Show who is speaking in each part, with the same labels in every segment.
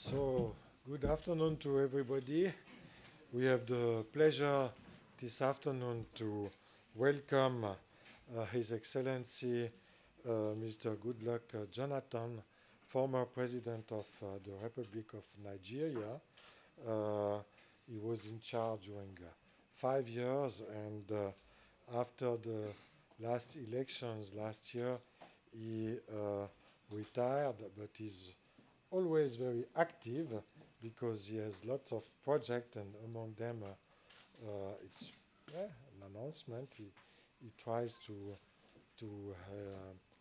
Speaker 1: So, good afternoon to everybody. We have the pleasure this afternoon to welcome His Excellency Mr. Goodluck Jonathan, former President of the Republic of Nigeria. He was in charge during 5 years, and after the last elections last year, he retired, but he's always very active because he has lots of projects, and among them it's an announcement. He tries to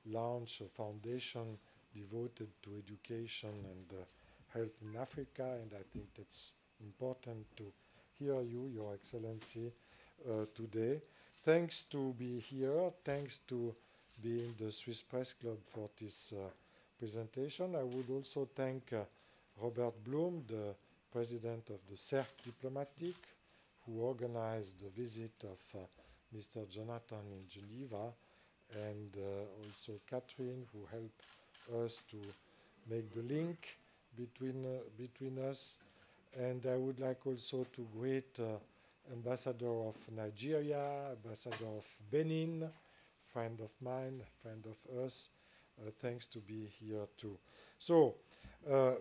Speaker 1: launch a foundation devoted to education and health in Africa, and I think that's important to hear you, Your Excellency, today. Thanks to be here, thanks to be in the Swiss Press Club for this presentation. I would also thank Robert Blum, the president of the Cercle Diplomatique, who organized the visit of Mr. Jonathan in Geneva, and also Catherine, who helped us to make the link between us. And I would like also to greet Ambassador of Nigeria, Ambassador of Benin, friend of mine, friend of us. Thanks to be here too. So,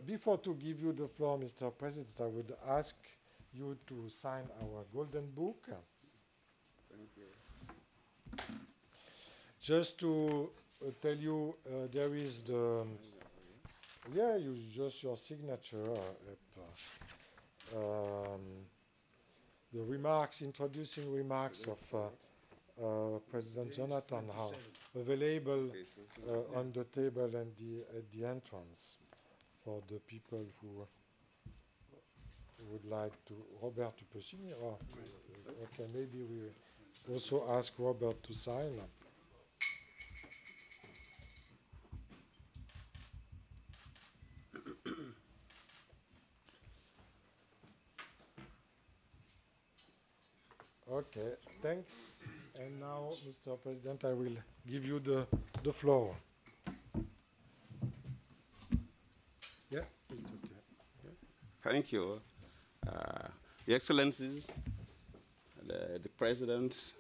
Speaker 1: before to give you the floor, Mr. President, I would ask you to sign our golden book.
Speaker 2: Thank you.
Speaker 1: Just to tell you, there is the, just your signature. The remarks, introducing remarks of President Jonathan are available on the table and at the entrance for the people who would like to. Robert, tu peux signer? Oh, okay, maybe we also ask Robert to sign. Okay, thanks. And now, Mr. President, I will give you the floor. Yeah, it's okay. Yeah.
Speaker 2: Thank you. Your Excellencies, the President,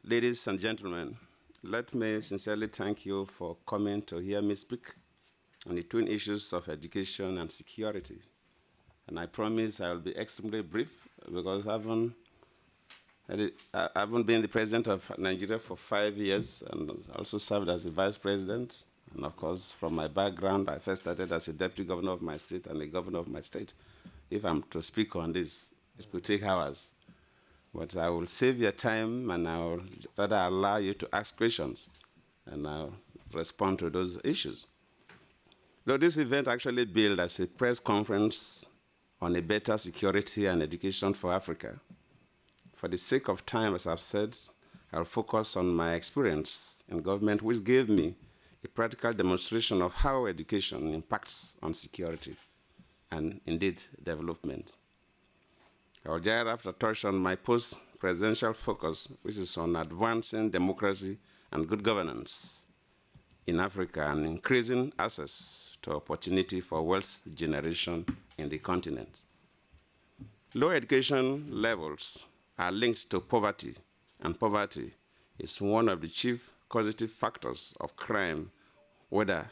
Speaker 2: ladies and gentlemen, let me sincerely thank you for coming to hear me speak on the twin issues of education and security. And I promise I will be extremely brief because I haven't been the president of Nigeria for 5 years and also served as the vice president. And of course, from my background, I first started as a deputy governor of my state and a governor of my state. If I'm to speak on this, it could take hours. But I will save your time, and I will rather allow you to ask questions, and I'll respond to those issues. Though this event actually billed as a press conference on a better security and education for Africa, for the sake of time, as I've said, I'll focus on my experience in government, which gave me a practical demonstration of how education impacts on security and, indeed, development. I will thereafter touch on my post-presidential focus, which is on advancing democracy and good governance in Africa and increasing access to opportunity for wealth generation in the continent. Low education levels are linked to poverty, and poverty is one of the chief causative factors of crime, whether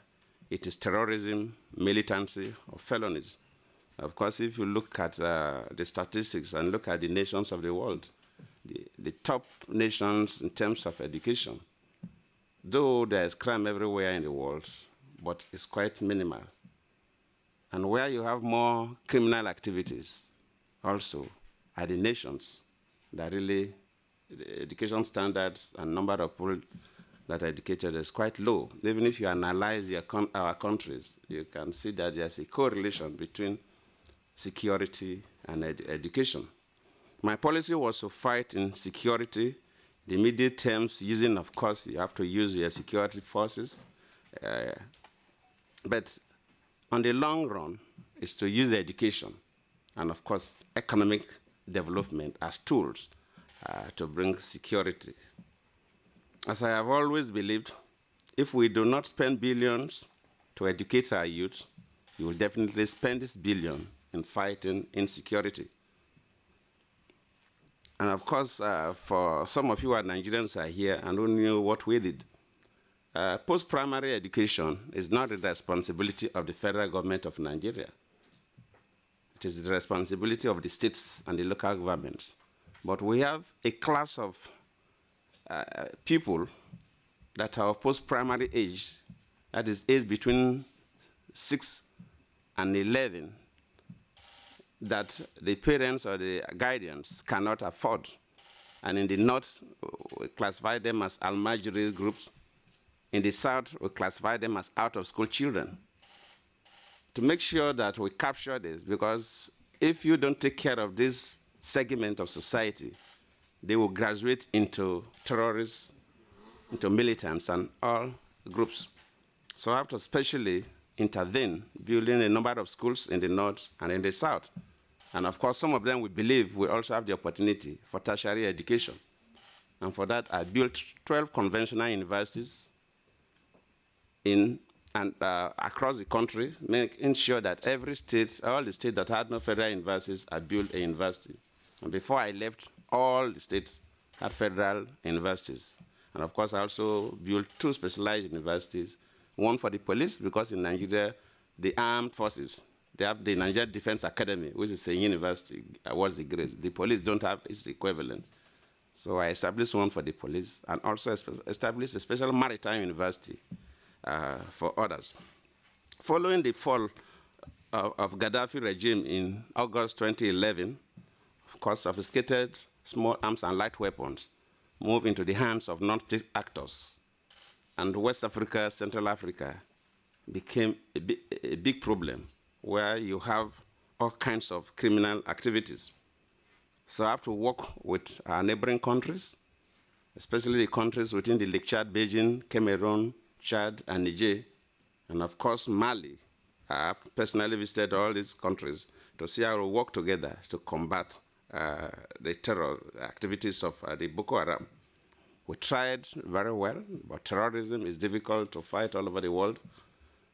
Speaker 2: it is terrorism, militancy, or felonies. Of course, if you look at the statistics and look at the nations of the world, the top nations in terms of education, though there is crime everywhere in the world, but it's quite minimal. And where you have more criminal activities also are the nations that really, the education standards and number of people that are educated is quite low. Even if you analyze our countries, you can see that there's a correlation between security and education. My policy was to fight insecurity, the immediate terms using, of course, you have to use your security forces. But on the long run, is to use education and, of course, economic development as tools to bring security. As I have always believed, if we do not spend billions to educate our youth, you will definitely spend this billion in fighting insecurity. And of course, for some of you who are Nigerians are here and who knew what we did, post-primary education is not the responsibility of the federal government of Nigeria. It is the responsibility of the states and the local governments. But we have a class of people that are of post-primary age, that is age between 6 and 11, that the parents or the guardians cannot afford. And in the north, we classify them as Almajiri groups. In the south, we classify them as out-of-school children. To make sure that we capture this, because if you don't take care of this segment of society, they will graduate into terrorists, into militants, and all groups. So I have to especially intervene, building a number of schools in the north and in the south. And of course, some of them we believe will also have the opportunity for tertiary education. And for that, I built 12 conventional universities across the country, making sure that every state, all the states that had no federal universities, I built a university. And before I left, all the states had federal universities. And of course, I also built 2 specialized universities, one for the police, because in Nigeria, the armed forces, they have the Nigeria Defense Academy, which is a university, awards the grades. The police don't have its equivalent. So I established one for the police and also established a special maritime university for others. Following the fall of Gaddafi regime in August 2011, of course, sophisticated small arms and light weapons moved into the hands of non-state actors. And West Africa, Central Africa became a big problem where you have all kinds of criminal activities. So I have to work with our neighboring countries, especially the countries within the Lake Chad basin, Cameroon, Chad, and Niger, and of course Mali. I have personally visited all these countries to see how we work together to combat the terror activities of the Boko Haram. We tried very well, but terrorism is difficult to fight all over the world.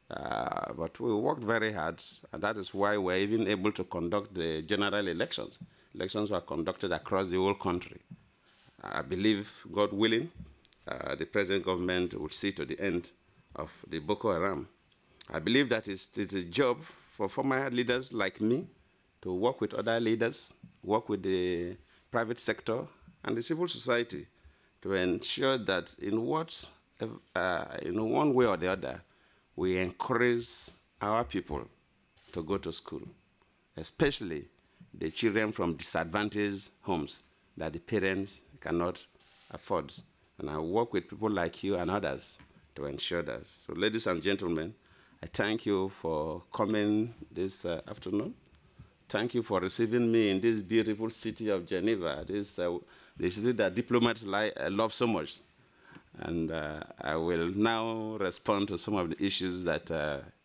Speaker 2: But we worked very hard, and that is why we're even able to conduct the general elections. Elections were conducted across the whole country. I believe, God willing, the present government will see to the end of the Boko Haram. I believe that it's a job for former leaders like me to work with other leaders, work with the private sector and the civil society to ensure that in one way or the other, we encourage our people to go to school, especially the children from disadvantaged homes that the parents cannot afford. And I work with people like you and others to ensure that. So ladies and gentlemen, I thank you for coming this afternoon. Thank you for receiving me in this beautiful city of Geneva, this city that diplomats love so much. And I will now respond to some of the issues that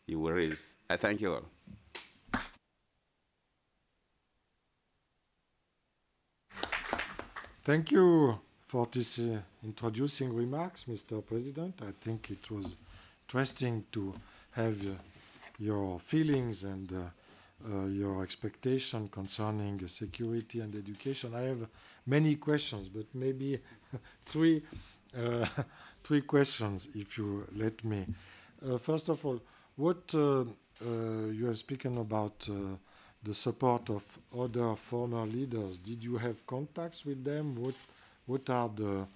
Speaker 2: you will raise. I thank you all.
Speaker 1: Thank you for this introducing remarks, Mr. President. I think it was interesting to have your feelings and your expectation concerning security and education. I have many questions, but maybe three questions, if you let me. First of all, what you have spoken about the support of other former leaders. Did you have contacts with them? What are the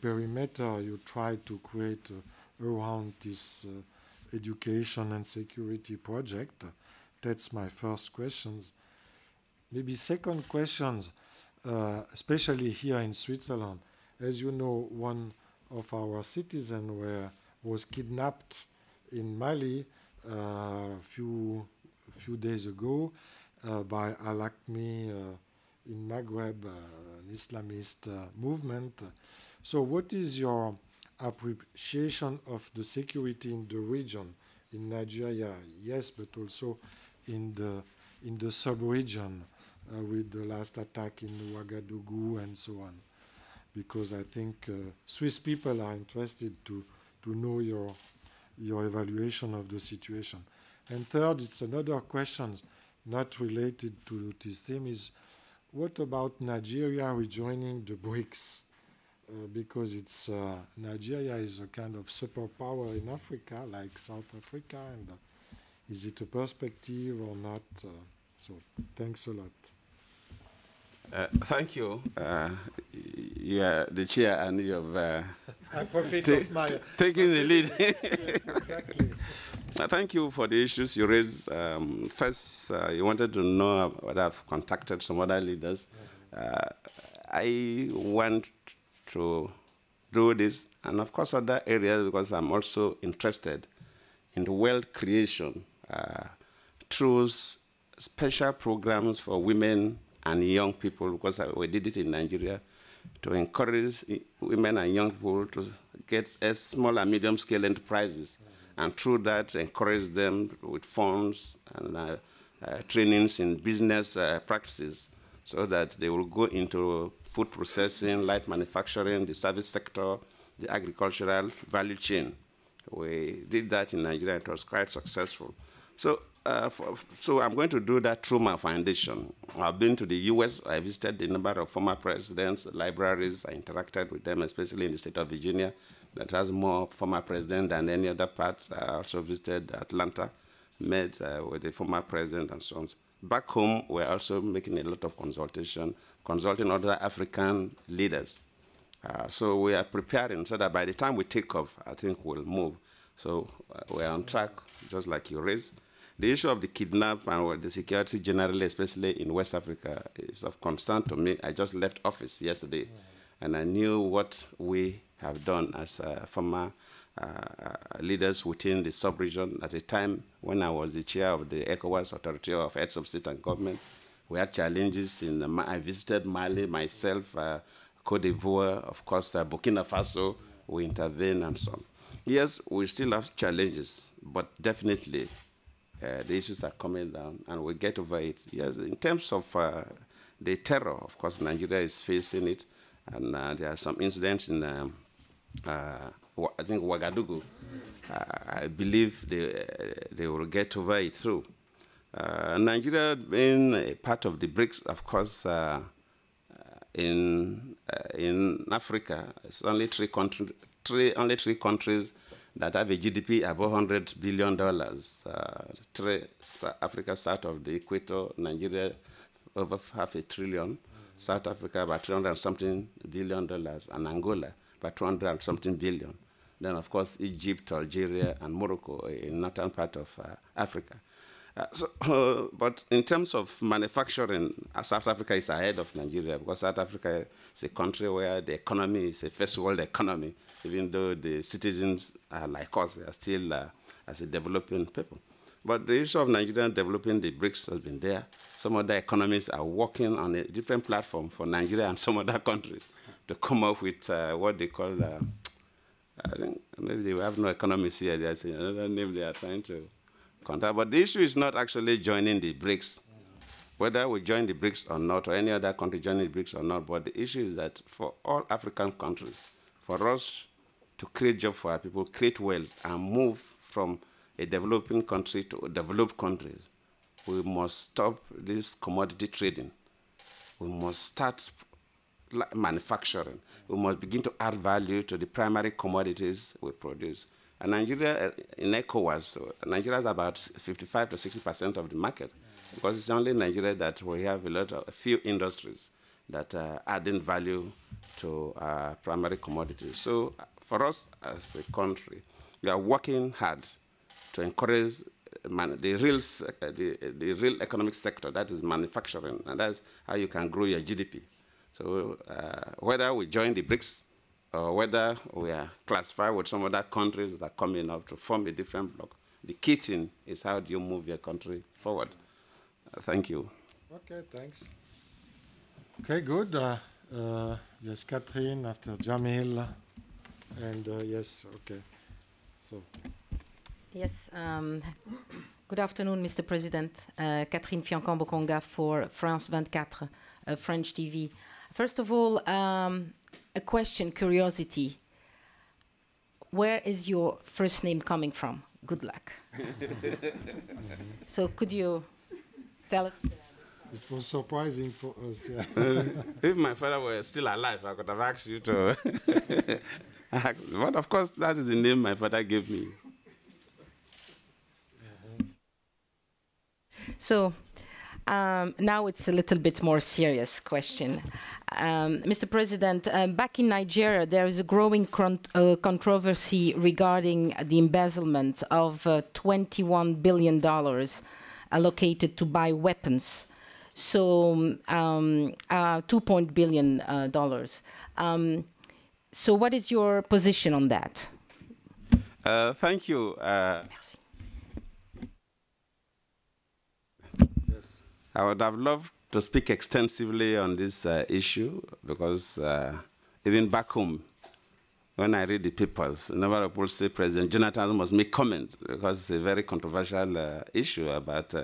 Speaker 1: perimeter you try to create around this education and security project? That's my first question. Maybe second questions, especially here in Switzerland. As you know, one of our citizens was kidnapped in Mali a few days ago by Al-Aqmi in Maghreb, an Islamist movement. So what is your appreciation of the security in the region, in Nigeria, yes, but also in the sub-region with the last attack in Ouagadougou and so on? Because I think Swiss people are interested to know your evaluation of the situation. And third, it's another question not related to this theme is, what about Nigeria rejoining the BRICS? Because it's Nigeria is a kind of superpower in Africa, like South Africa, and is it a perspective or not? So thanks a lot.
Speaker 2: Thank you. You are the chair, and you have
Speaker 1: I profit of my
Speaker 2: taking the lead.
Speaker 1: Yes, exactly.
Speaker 2: Thank you for the issues you raised. First, you wanted to know whether I've contacted some other leaders. I want to do this, and of course other areas, because I'm also interested in the wealth creation through special programs for women and young people, because we did it in Nigeria, to encourage women and young people to get small and medium-scale enterprises, and through that encourage them with funds and trainings in business practices, so that they will go into food processing, light manufacturing, the service sector, the agricultural value chain. We did that in Nigeria. It was quite successful. So I'm going to do that through my foundation. I've been to the US. I visited a number of former presidents, libraries. I interacted with them, especially in the state of Virginia, that has more former presidents than any other part. I also visited Atlanta, met with the former president and so on. Back home, we're also making a lot of consulting other African leaders. So we are preparing so that by the time we take off, I think we'll move. So we're on track, just like you raised. The issue of the kidnap and the security generally, especially in West Africa, is of concern to me. I just left office yesterday, and I knew what we have done as former leaders within the sub-region. At a time when I was the chair of the ECOWAS Authority of Heads of State and Government, we had challenges in, I visited Mali myself, Cote d'Ivoire, of course, Burkina Faso, we intervened and so on. Yes, we still have challenges, but definitely the issues are coming down and we get over it. Yes, in terms of the terror, of course, Nigeria is facing it, and there are some incidents in I think Ouagadougou. I believe they will get over it through. Nigeria being a part of the BRICS, of course, in Africa, it's only three countries that have a GDP above $100 billion. Africa south of the equator, Nigeria over $500 billion, South Africa about $300-something billion, and Angola about $200-something billion. Then, of course, Egypt, Algeria, and Morocco in northern part of Africa. But in terms of manufacturing, South Africa is ahead of Nigeria, because South Africa is a country where the economy is a first world economy, even though the citizens are like us, they are still as a developing people. But the issue of Nigeria developing the BRICS has been there. Some other economies are working on a different platform for Nigeria and some other countries to come up with what they call, I think maybe they have no economists here, there's another name they are trying to contact. But the issue is not actually joining the BRICS, whether we join the BRICS or not, or any other country joining the BRICS or not. But the issue is that for all African countries, for us to create jobs for our people, create wealth, and move from a developing country to developed countries, we must stop this commodity trading. We must start manufacturing. We must begin to add value to the primary commodities we produce. And Nigeria, in ECOWAS, Nigeria has about 55 to 60% of the market, because it's only in Nigeria that we have a few industries that are adding value to primary commodities. So for us as a country, we are working hard to encourage the real economic sector, that is manufacturing, and that's how you can grow your GDP. So whether we join the BRICS or whether we are classified with some other countries that are coming up to form a different bloc, the key thing is how do you move your country forward. Thank you.
Speaker 1: Okay, thanks. Okay, good. Yes, Catherine after Jamil. And yes, okay. So.
Speaker 3: Yes. Good afternoon, Mr. President. Catherine Fiancon-Bokonga for France 24, French TV. First of all, a question, curiosity. Where is your first name coming from? good luck. So could you tell us?
Speaker 1: It was surprising for us. Yeah.
Speaker 2: If my father were still alive, I could have asked you to. But of course, that is the name my father gave me.
Speaker 3: So now it's a little bit more serious question. Mr. President, back in Nigeria, there is a growing controversy regarding the embezzlement of $21 billion allocated to buy weapons. So $2 billion. So what is your position on that?
Speaker 2: Thank you.
Speaker 3: Merci.
Speaker 1: Yes.
Speaker 2: I would have loved to speak extensively on this issue because even back home, when I read the papers, a number of people say President Jonathan must make comments because it's a very controversial issue about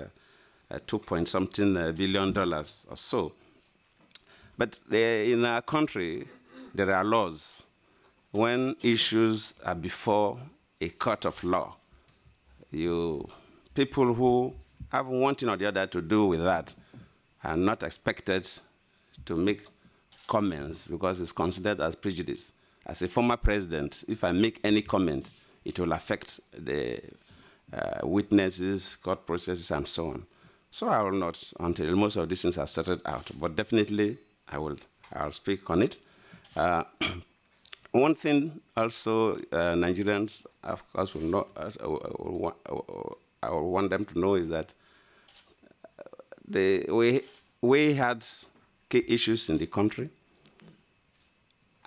Speaker 2: $2.something billion or so. But in our country, there are laws. When issues are before a court of law, people who have one thing or the other to do with that are not expected to make comments because it's considered as prejudice. As a former president, if I make any comment, it will affect the witnesses, court processes, and so on. So I will not until most of these things are sorted out. But definitely, I'll speak on it. One thing also Nigerians, of course, will know, I want them to know is that we had key issues in the country.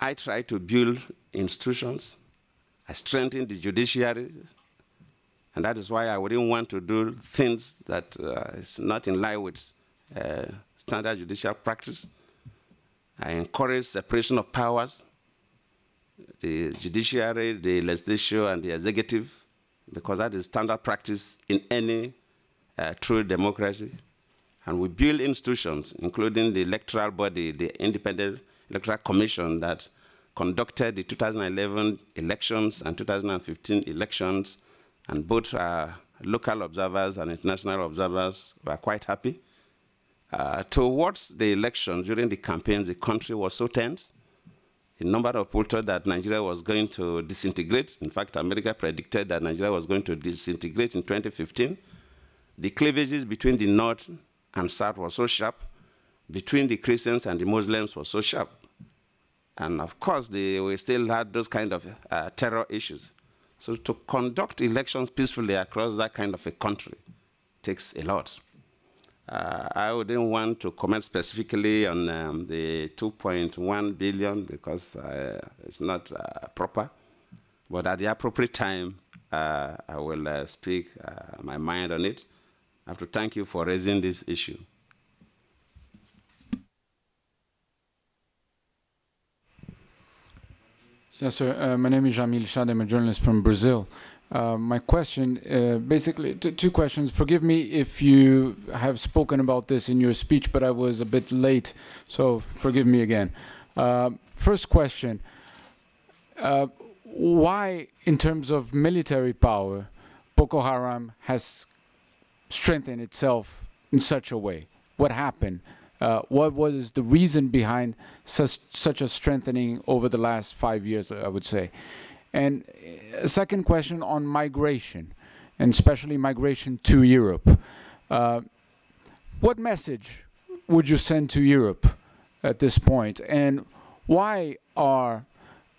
Speaker 2: I tried to build institutions. I strengthened the judiciary. And that is why I wouldn't want to do things that is not in line with standard judicial practice. I encourage separation of powers, the judiciary, the legislature, and the executive, because that is standard practice in any true democracy. And we build institutions, including the electoral body, the Independent Electoral Commission that conducted the 2011 elections and 2015 elections, and both local observers and international observers were quite happy. Towards the election, during the campaigns, the country was so tense. A number of people thought that Nigeria was going to disintegrate. In fact, America predicted that Nigeria was going to disintegrate in 2015. The cleavages between the North and South were so sharp. Between the Christians and the Muslims was so sharp. And of course, we still had those kind of terror issues. So to conduct elections peacefully across that kind of a country takes a lot. I wouldn't want to comment specifically on the 2.1 billion because it's not proper. But at the appropriate time, I will speak my mind on it. I have to thank you for raising this issue.
Speaker 4: Yes, sir. My name is Jamil Shad. I'm a journalist from Brazil. My question, basically, two questions. Forgive me if you have spoken about this in your speech, but I was a bit late, so forgive me again. First question, why, in terms of military power, Boko Haram has strengthened itself in such a way? What happened? What was the reason behind such a strengthening over the last 5 years, I would say? And a second question on migration, and especially migration to Europe. What message would you send to Europe at this point? And why are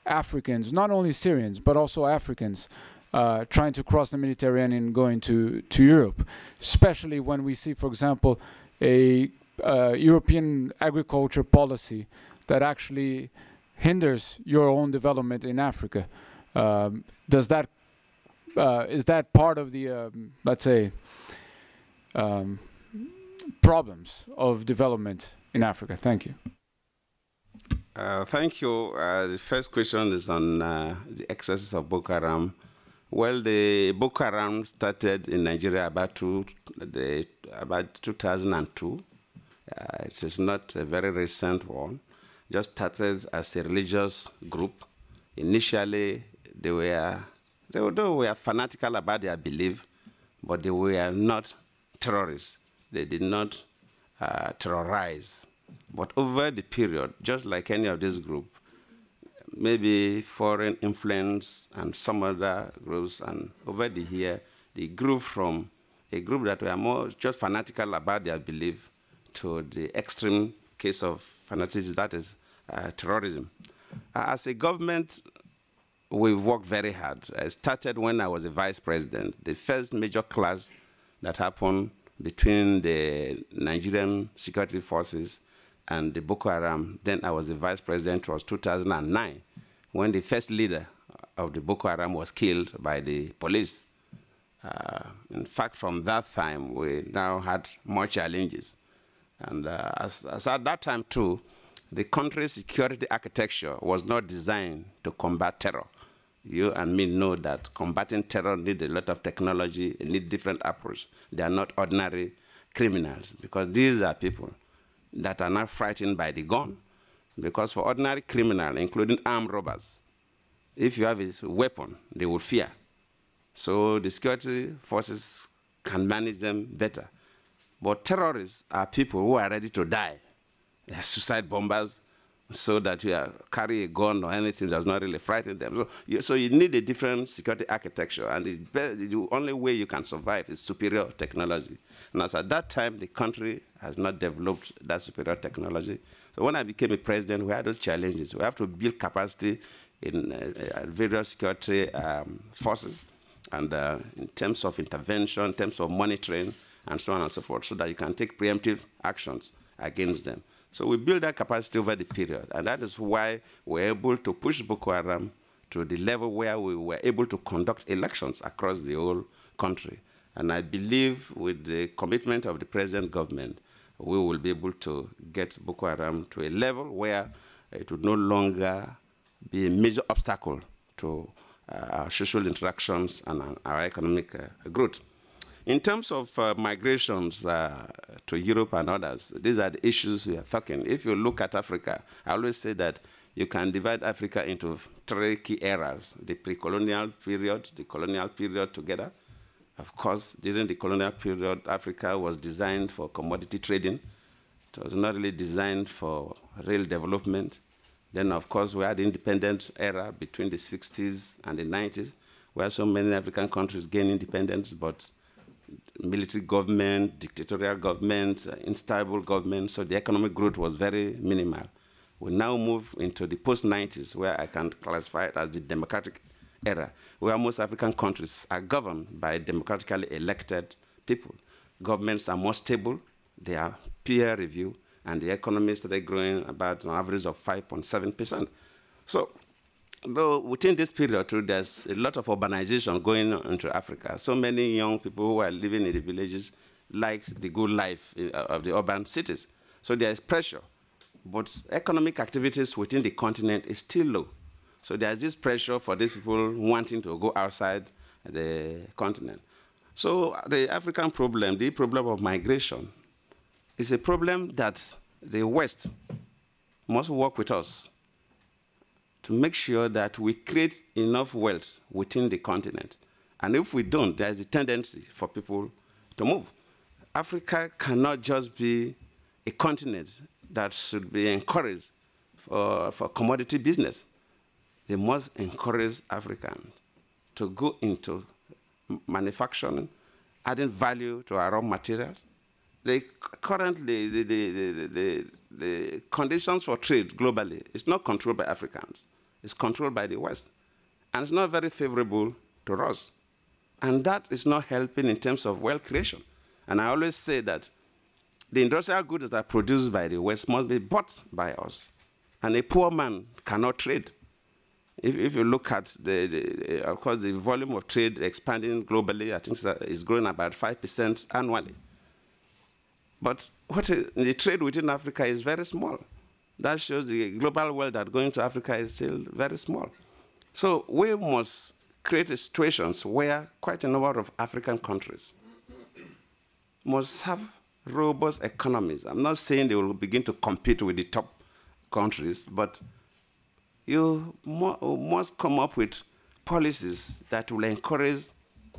Speaker 4: Africans, not only Syrians, but also Africans, trying to cross the Mediterranean and going to Europe? Especially when we see, for example, a European agriculture policy that actually hinders your own development in Africa. Is that part of the, let's say, problems of development in Africa? Thank you.
Speaker 2: Thank you. The first question is on the excesses of Boko Haram. Well, the Boko Haram started in Nigeria about 2002. It is not a very recent one. Just started as a religious group. Initially, they were They were fanatical about their belief, but they were not terrorists. They did not terrorize. But over the period, just like any of this group, maybe foreign influence and some other groups, and over the year, they grew from a group that were more just fanatical about their belief to the extreme case of fanaticism, that is terrorism. As a government, we've worked very hard. I started when I was a vice president. The first major clash that happened between the Nigerian security forces and the Boko Haram, then I was the vice president, was 2009, when the first leader of the Boko Haram was killed by the police. In fact, from that time, we now had more challenges. And as at that time, too, the country's security architecture was not designed to combat terror. You and me know that combating terror needs a lot of technology, it needs different approach. They are not ordinary criminals, because these are people that are not frightened by the gun. Because for ordinary criminals, including armed robbers, if you have a weapon, they will fear. So the security forces can manage them better. But terrorists are people who are ready to die. They are suicide bombers, so that you carry a gun or anything does not really frighten them. So you need a different security architecture, and the only way you can survive is superior technology. And as at that time, the country has not developed that superior technology. So when I became a president, we had those challenges. We have to build capacity in various security forces, and in terms of intervention, in terms of monitoring, and so on and so forth, so that you can take preemptive actions against them. So we built that capacity over the period, and that is why we're able to push Boko Haram to the level where we were able to conduct elections across the whole country. And I believe with the commitment of the present government, we will be able to get Boko Haram to a level where it would no longer be a major obstacle to our social interactions and our economic growth. In terms of migrations to Europe and others, these are the issues we are talking. If you look at Africa, I always say that you can divide Africa into 3 key eras: the pre-colonial period, the colonial period together. Of course, during the colonial period, Africa was designed for commodity trading. It was not really designed for real development. Then, of course, we had the independent era between the 60s and the 90s, where so many African countries gained independence, but military government, dictatorial government, unstable government, so the economic growth was very minimal. We now move into the post-90s, where I can classify it as the democratic era, where most African countries are governed by democratically elected people. Governments are more stable, they are peer review, and the economy started growing about an average of 5.7%. So, though within this period, too, there's a lot of urbanization going on into Africa. So many young people who are living in the villages like the good life of the urban cities. So there's pressure. But economic activities within the continent is still low. So there's this pressure for these people wanting to go outside the continent. So the African problem, the problem of migration, is a problem that the West must work with us to make sure that we create enough wealth within the continent. And if we don't, there's a tendency for people to move. Africa cannot just be a continent that should be encouraged for commodity business. They must encourage Africans to go into manufacturing, adding value to our raw materials. Currently, the conditions for trade globally is not controlled by Africans. It's controlled by the West. And it's not very favorable to us. And that is not helping in terms of wealth creation. And I always say that the industrial goods that are produced by the West must be bought by us. And a poor man cannot trade. If you look at, of course, the volume of trade expanding globally, I think it's growing about 5% annually. But the trade within Africa is very small. That shows the global wealth that going to Africa is still very small. So we must create situations where quite a number of African countries must have robust economies. I'm not saying they will begin to compete with the top countries, but you must come up with policies that will encourage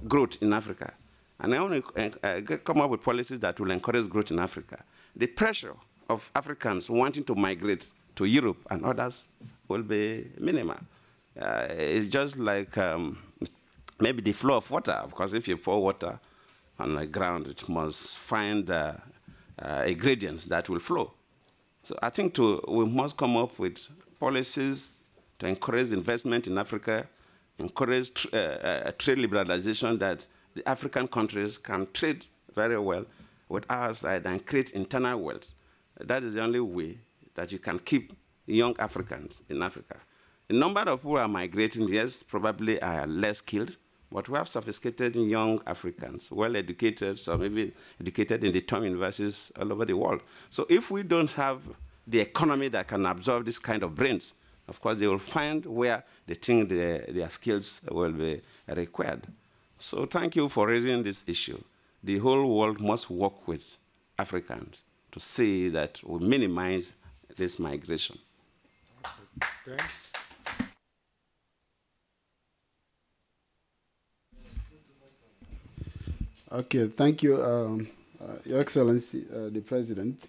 Speaker 2: growth in Africa. And I want to come up with policies that will encourage growth in Africa. The pressure of Africans wanting to migrate to Europe and others will be minimal. It's just like maybe the flow of water, because if you pour water on the ground, it must find gradients that will flow. So I think we must come up with policies to encourage investment in Africa, encourage trade liberalization, that the African countries can trade very well with our side and create internal wealth. That is the only way that you can keep young Africans in Africa. The number of people who are migrating, yes, probably are less skilled, but we have sophisticated young Africans, well-educated, so maybe educated in the top universities all over the world. So if we don't have the economy that can absorb this kind of brains, of course, they will find where they think their skills will be required. So thank you for raising this issue. The whole world must work with Africans to see that we minimize this migration.
Speaker 1: Thanks.
Speaker 5: Okay, thank you, Your Excellency, the President.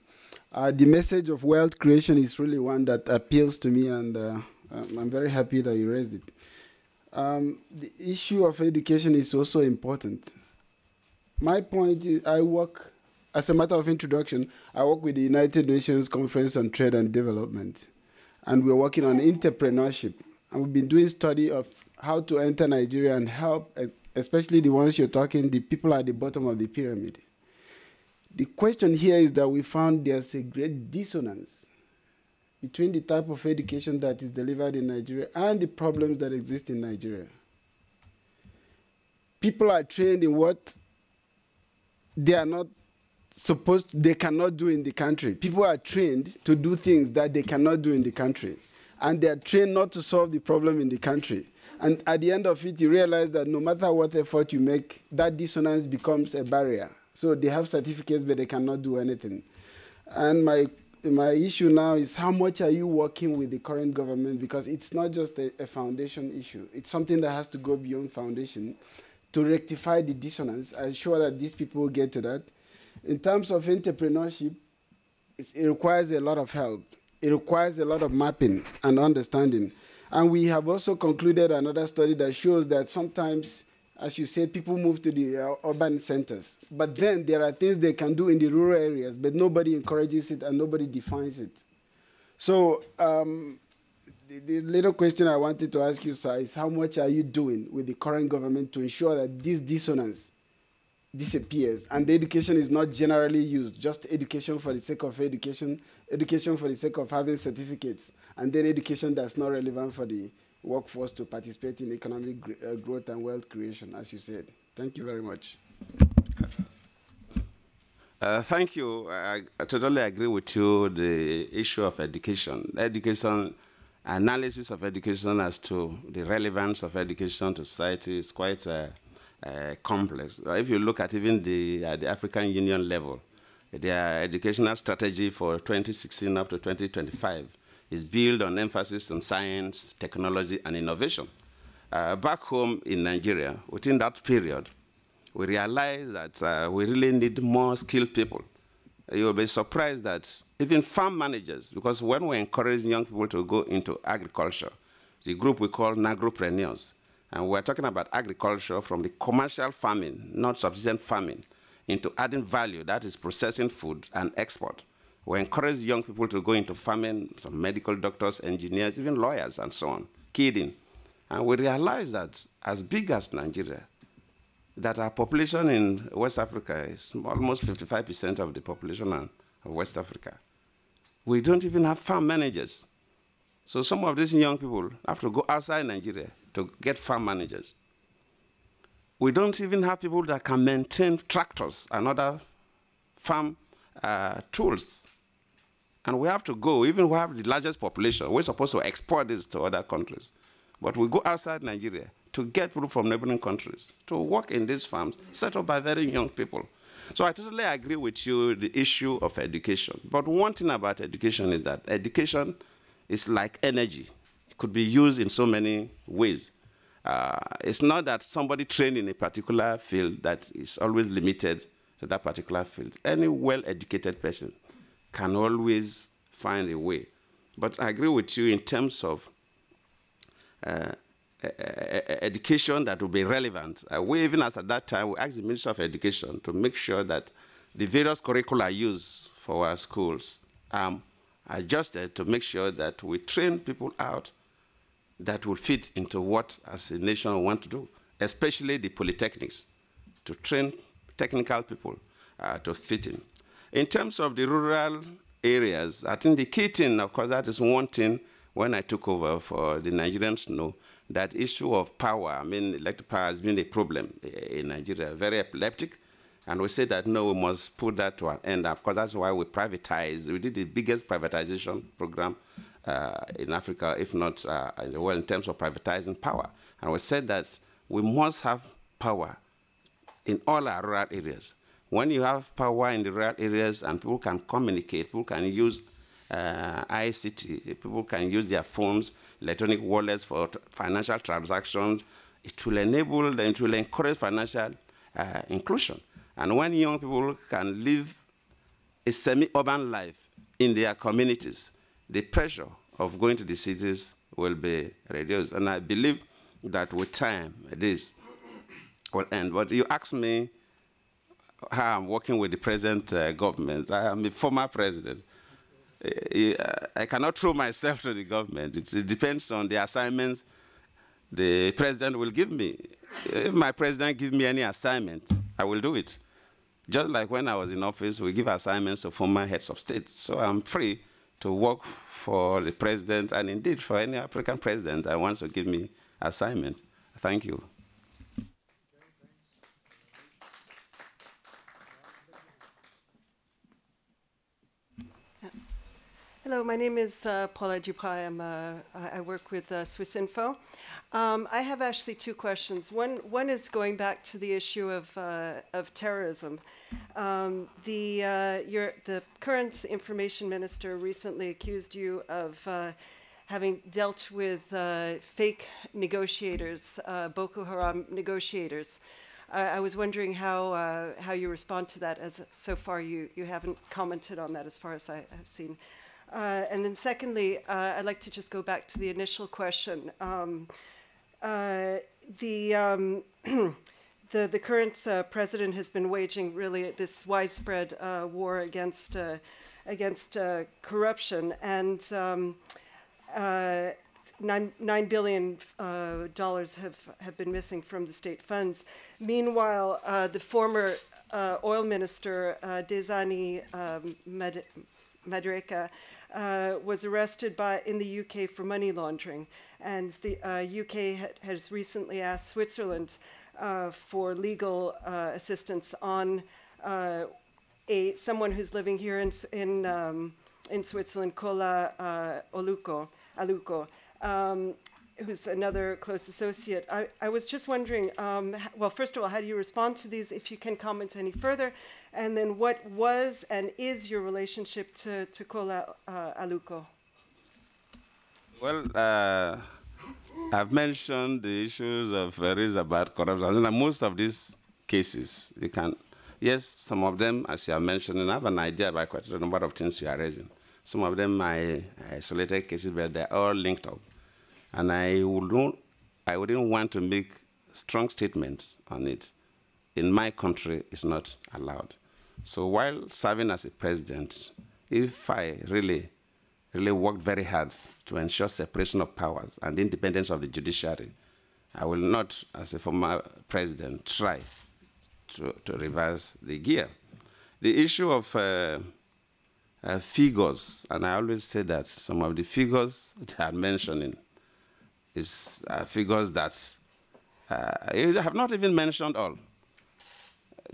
Speaker 5: The message of wealth creation is really one that appeals to me, and I'm very happy that you raised it. The issue of education is also important. My point is, I work, as a matter of introduction, I work with the United Nations Conference on Trade and Development, and we're working on entrepreneurship. And we've been doing study of how to enter Nigeria and help, especially the ones you're talking, the people at the bottom of the pyramid. The question here is that we found there's a great dissonance between the type of education that is delivered in Nigeria and the problems that exist in Nigeria. People are trained in what they are not supposed to, they cannot do in the country. People are trained to do things that they cannot do in the country. And they are trained not to solve the problem in the country. And at the end of it, you realize that no matter what effort you make, that dissonance becomes a barrier. So they have certificates, but they cannot do anything. And my issue now is, how much are you working with the current government? Because it's not just a foundation issue. It's something that has to go beyond foundation to rectify the dissonance. I'm sure that these people will get to that. In terms of entrepreneurship, it requires a lot of help. It requires a lot of mapping and understanding. And we have also concluded another study that shows that sometimes, as you said, people move to the urban centers. But then there are things they can do in the rural areas, but nobody encourages it and nobody defines it. So the little question I wanted to ask you, sir, is how much are you doing with the current government to ensure that this dissonance disappears and the education is not generally used, just education for the sake of education, education for the sake of having certificates, and then education that's not relevant for the workforce to participate in economic growth and wealth creation, as you said. Thank you very much.
Speaker 2: Thank you. I totally agree with you, the issue of education. Education, analysis of education as to the relevance of education to society is quite complex. If you look at even the African Union level, their educational strategy for 2016 up to 2025 is built on emphasis on science, technology, and innovation. Back home in Nigeria, within that period, we realized that we really need more skilled people. You'll be surprised that even farm managers, because when we encourage young people to go into agriculture, the group we call Nagrupreneurs, and we're talking about agriculture from the commercial farming, not subsistence farming, into adding value, that is processing food and export. We encourage young people to go into farming, from medical doctors, engineers, even lawyers, and so on, kidding. And we realize that as big as Nigeria, that our population in West Africa is almost 55% of the population of West Africa. We don't even have farm managers. So some of these young people have to go outside Nigeria to get farm managers. We don't even have people that can maintain tractors and other farm tools. And we have to go, even we have the largest population, we're supposed to export this to other countries. But we go outside Nigeria to get people from neighboring countries to work in these farms set up by very young people. So I totally agree with you, the issue of education. But one thing about education is that education is like energy. It could be used in so many ways. It's not that somebody trained in a particular field that is always limited to that particular field. Any well-educated person can always find a way. But I agree with you in terms of education that will be relevant. We, even as at that time, we asked the Minister of Education to make sure that the various curricula used for our schools are adjusted to make sure that we train people out that will fit into what, as a nation, we want to do, especially the polytechnics, to train technical people to fit in. In terms of the rural areas, I think the key thing, of course, that is one thing when I took over for the Nigerians to know that issue of power, I mean, electric power has been a problem in Nigeria, very epileptic. And we said that, no, we must put that to an end. Of course, that's why we privatized. We did the biggest privatization program in Africa, if not in the world, in terms of privatizing power. And we said that we must have power in all our rural areas. When you have power in the rural areas and people can communicate, people can use ICT, people can use their phones, electronic wallets for financial transactions, it will enable them, it will encourage financial inclusion. And when young people can live a semi-urban life in their communities, the pressure of going to the cities will be reduced. And I believe that with time, this will end. But you asked me how I'm working with the present government. I am a former president. I cannot throw myself to the government. It depends on the assignments the president will give me. If my president gives me any assignment, I will do it. Just like when I was in office, we give assignments to former heads of state. So I'm free to work for the president and indeed for any African president that wants to give me assignment. Thank you.
Speaker 6: Hello, my name is Paula Duprat. I work with Swiss Info. I have actually two questions. One is going back to the issue of terrorism. The current information minister recently accused you of having dealt with fake negotiators, Boko Haram negotiators. I was wondering how you respond to that, as so far you haven't commented on that as far as I have seen. And then secondly, I'd like to just go back to the initial question. The current president has been waging really this widespread war against corruption, and $9 billion have been missing from the state funds. Meanwhile, the former oil minister, Desani Madaraka, was arrested in the UK for money laundering, and the UK has recently asked Switzerland for legal assistance on someone who's living here in Switzerland, Kola Aluko, who's another close associate. I was just wondering, well, first of all, how do you respond to these, if you can comment any further? And then what was and is your relationship to Kola Aluko?
Speaker 2: Well, I've mentioned the issues of risk about corruption. And most of these cases, you can, yes, some of them, as you are mentioning, I have an idea about quite a number of things you are raising. Some of them are isolated cases, but they're all linked up. And I wouldn't want to make strong statements on it. In my country, it's not allowed. So while serving as a president, if I really worked very hard to ensure separation of powers and independence of the judiciary, I will not, as a former president, try to reverse the gear. The issue of figures, and I always say that some of the figures that I'm mentioning is figures that you have not even mentioned all.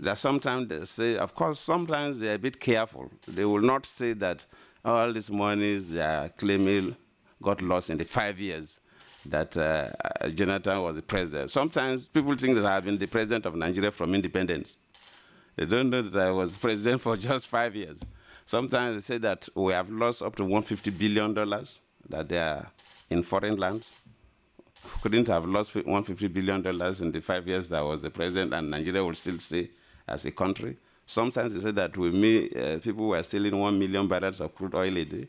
Speaker 2: That sometimes they say, of course, sometimes they're a bit careful. They will not say that all these monies they are claiming got lost in the 5 years that Jonathan was the president. Sometimes people think that I have been the president of Nigeria from independence. They don't know that I was president for just 5 years. Sometimes they say that we have lost up to $150 billion that they are in foreign lands. couldn't have lost $150 billion in the 5 years that I was the president, and Nigeria would still stay as a country. Sometimes they said that with me, people were stealing 1 million barrels of crude oil a day.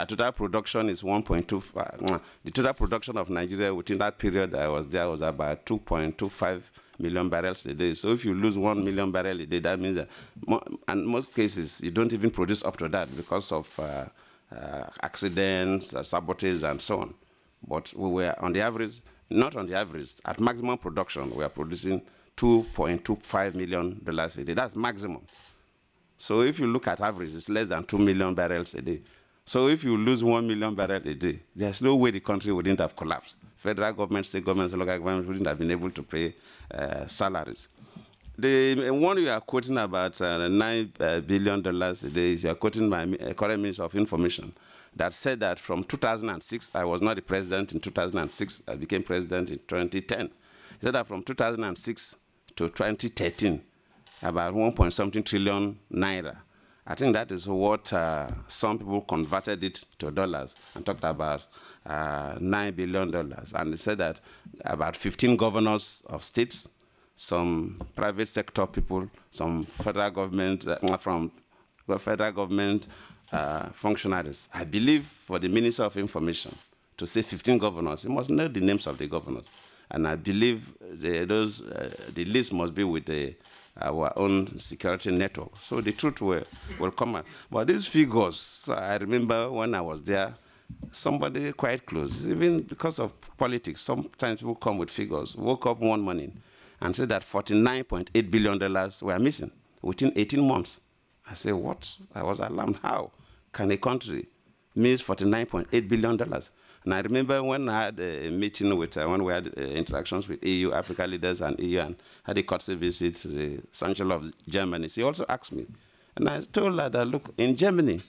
Speaker 2: Total production is 1.25. The total production of Nigeria within that period I was there was about 2.25 million barrels a day. So if you lose 1 million barrels a day, that means that, in most cases, you don't even produce up to that because of accidents, sabotage, and so on. But we were on the average, not on the average, at maximum production, we are producing $2.25 million a day. That's maximum. So if you look at average, it's less than 2 million barrels a day. So if you lose 1 million barrels a day, there's no way the country wouldn't have collapsed. Federal government, state governments, local governments wouldn't have been able to pay salaries. The one you are quoting about $9 billion a day is you are quoting my current Minister of Information that said that from 2006, I was not the president in 2006, I became president in 2010. He said that from 2006 to 2013, about 1.something trillion naira. I think that is what some people converted it to dollars and talked about $9 billion. And they said that about 15 governors of states, some private sector people, some federal government, from the federal government functionaries. I believe for the Minister of Information to say 15 governors, he must know the names of the governors. And I believe the list must be with our own security network. So the truth will come out. But these figures, I remember when I was there, somebody quite close, even because of politics, sometimes people come with figures, woke up one morning and said that $49.8 billion were missing within 18 months. I said, what? I was alarmed. How can a country miss $49.8 billion? And I remember when I had a meeting with, when we had interactions with EU, Africa leaders and EU, and had a courtesy visit to the Chancellor of Germany. She also asked me. And I told her that, look, in Germany,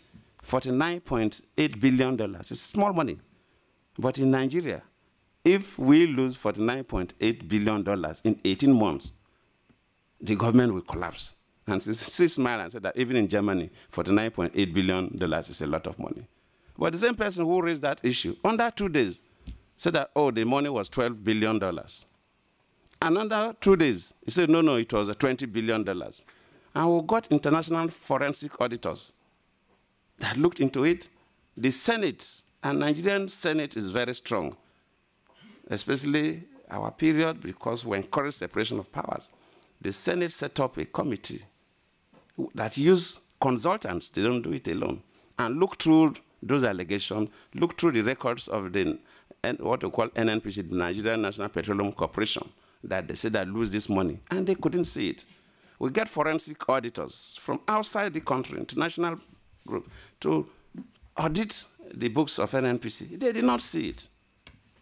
Speaker 2: $49.8 billion is small money. But in Nigeria, if we lose $49.8 billion in 18 months, the government will collapse. And she smiled and said that even in Germany, $49.8 billion is a lot of money. But the same person who raised that issue, under 2 days, said that, oh, the money was $12 billion. And under 2 days, he said, no, it was $20 billion. And we got international forensic auditors that looked into it. The Senate, and Nigerian Senate is very strong, especially our period, because we encourage separation of powers. The Senate set up a committee that used consultants, they don't do it alone, and look through those allegations, look through the records of the what we call NNPC, the Nigerian National Petroleum Corporation, that they said that lose this money, and they couldn't see it. We get forensic auditors from outside the country, international group, to audit the books of NNPC. They did not see it.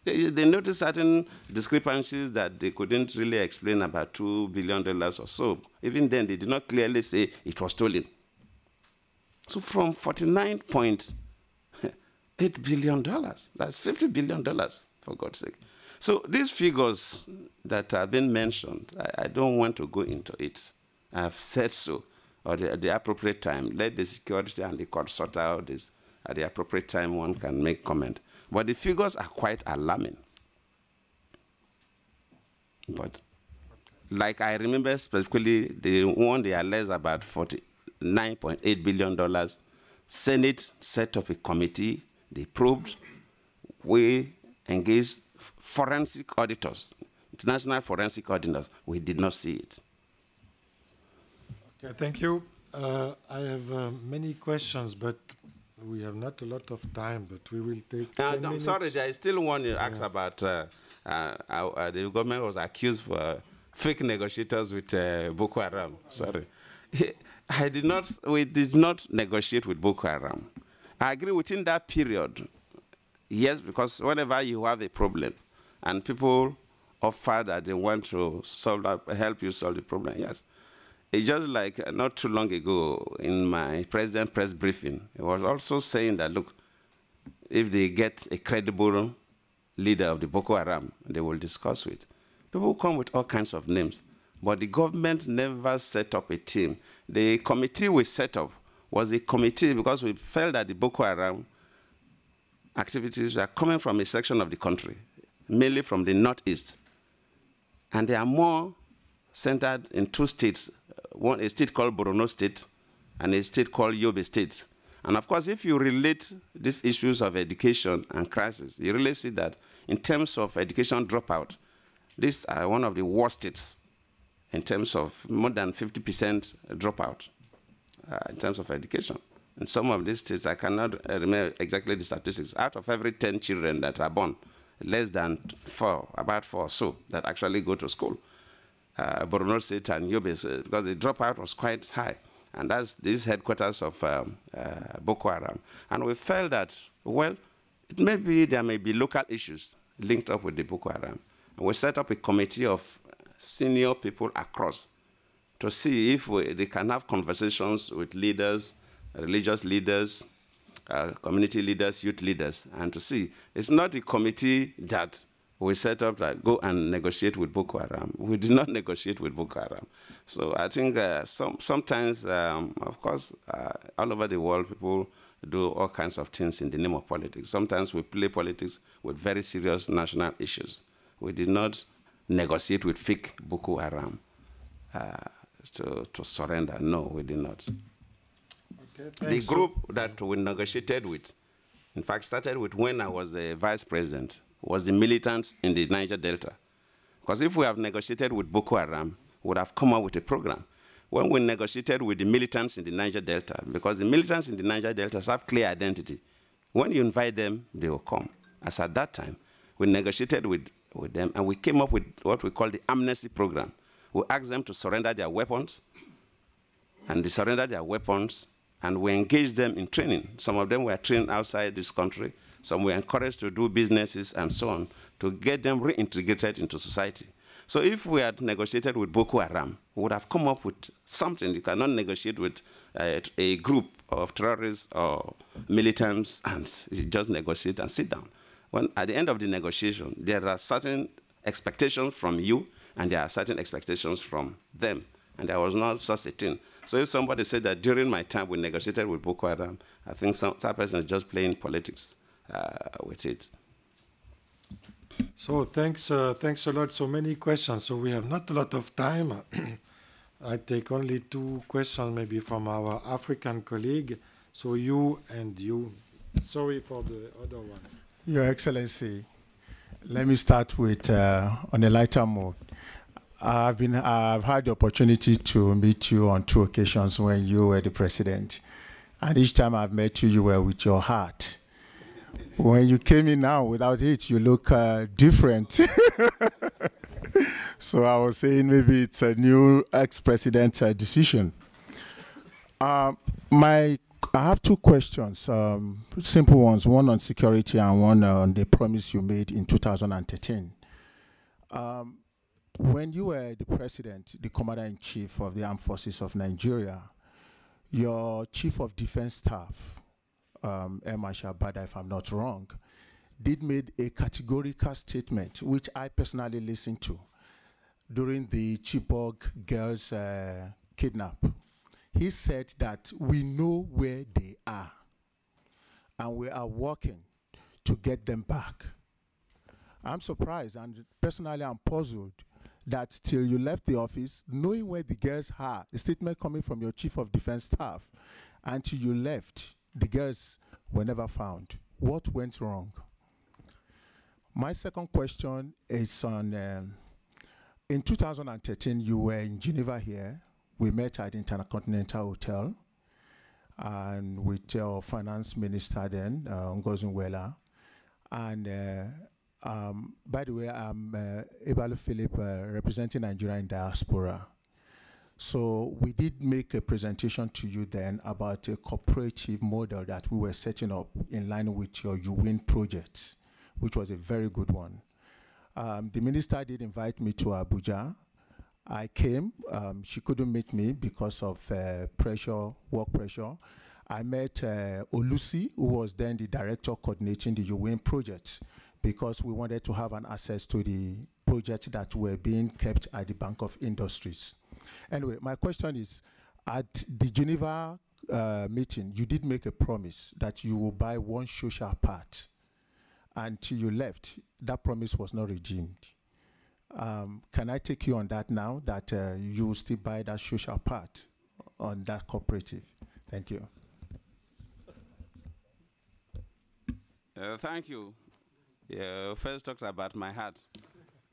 Speaker 2: They noticed certain discrepancies that they couldn't really explain about $2 billion or so. Even then, they did not clearly say it was stolen. So from $49.8 billion, that's $50 billion, for God's sake. So these figures that have been mentioned, I don't want to go into it. I've said so, or at the appropriate time. Let the security and the court sort out this. At the appropriate time, one can make comment. But the figures are quite alarming. But like I remember specifically, the one they alleged about $49.8 billion, Senate set up a committee, they probed, we engaged forensic auditors, international forensic auditors. We did not see it.
Speaker 1: Okay, thank you. I have many questions, but we have not a lot of time, but we will take 10 minutes.
Speaker 2: Sorry, there is still one you asked about. The government was accused for fake negotiators with Boko Haram. Sorry. We did not negotiate with Boko Haram. I agree within that period, yes, because whenever you have a problem and people offer that they want to help you solve the problem, yes. It's just like not too long ago in my president press briefing, he was also saying that, look, if they get a credible leader of the Boko Haram, they will discuss it. People come with all kinds of names, but the government never set up a team. The committee we set up was a committee because we felt that the Boko Haram activities were coming from a section of the country, mainly from the northeast. And they are more centered in two states, one a state called Borno State and a state called Yobe State. And of course, if you relate these issues of education and crisis, you really see that in terms of education dropout, these are one of the worst states in terms of more than 50% dropout in terms of education. In some of these states, I cannot remember exactly the statistics. Out of every 10 children that are born, less than 4, about 4 or so, that actually go to school. Borno State and Yobe, because the dropout was quite high. And that's these headquarters of Boko Haram. And we felt that, well, there may be local issues linked up with the Boko Haram. And we set up a committee of senior people across to see if they can have conversations with leaders, religious leaders, community leaders, youth leaders, and to see. It's not a committee that we set up that go and negotiate with Boko Haram. We did not negotiate with Boko Haram. So I think sometimes, of course, all over the world, people do all kinds of things in the name of politics. Sometimes we play politics with very serious national issues. We did not negotiate with fake Boko Haram to surrender. No, we did not. Okay, the group that we negotiated with, in fact, started with when I was the vice president, was the militants in the Niger Delta. Because if we have negotiated with Boko Haram, we would have come up with a program. When we negotiated with the militants in the Niger Delta, because the militants in the Niger Delta have clear identity, when you invite them, they will come. As at that time, we negotiated with them, and we came up with what we call the amnesty program. We asked them to surrender their weapons, and they surrendered their weapons, and we engaged them in training. Some of them were trained outside this country. Some were encouraged to do businesses and so on to get them reintegrated into society. So if we had negotiated with Boko Haram, we would have come up with something. You cannot negotiate with a group of terrorists or militants and you just negotiate and sit down. When at the end of the negotiation, there are certain expectations from you and there are certain expectations from them. And there was not such a thing. So if somebody said that during my time we negotiated with Boko Haram, I think that person is just playing politics with it.
Speaker 1: So thanks a lot. So many questions. So we have not a lot of time. I take only 2 questions maybe from our African colleague. So you and you. Sorry for the other ones.
Speaker 7: Your Excellency, let me start with on a lighter note. I've had the opportunity to meet you on 2 occasions when you were the president. And each time I've met you, you were with your heart. When you came in now without it, you look different. So I was saying maybe it's a new ex-president decision. I have 2 questions, simple ones, one on security and one on the promise you made in 2013. When you were the president, the commander-in-chief of the Armed Forces of Nigeria, your chief of defense staff, Air Marshal Bada, if I'm not wrong, did make a categorical statement, which I personally listened to during the Chibok girls' kidnap. He said that we know where they are, and we are working to get them back. I'm surprised, and personally I'm puzzled that till you left the office, knowing where the girls are, a statement coming from your chief of defense staff, until you left, the girls were never found. What went wrong? My second question is on, in 2013, you were in Geneva here. We met at the Intercontinental Hotel and with your finance minister then, Ngozi Nwela. And by the way, I'm Ebalo Philip, representing Nigeria in diaspora. So we did make a presentation to you then about a cooperative model that we were setting up in line with your UWIN project, which was a very good one. The minister did invite me to Abuja. I came. She couldn't meet me because of pressure, work pressure. I met Olusi, who was then the director coordinating the UWIN project, because we wanted to have an access to the projects that were being kept at the Bank of Industries. Anyway, my question is, at the Geneva meeting, you did make a promise that you will buy one social part. until you left, that promise was not redeemed. Can I take you on that now, that you still buy that social part on that cooperative? Thank you.
Speaker 2: Thank you. Yeah, first talked about my hat.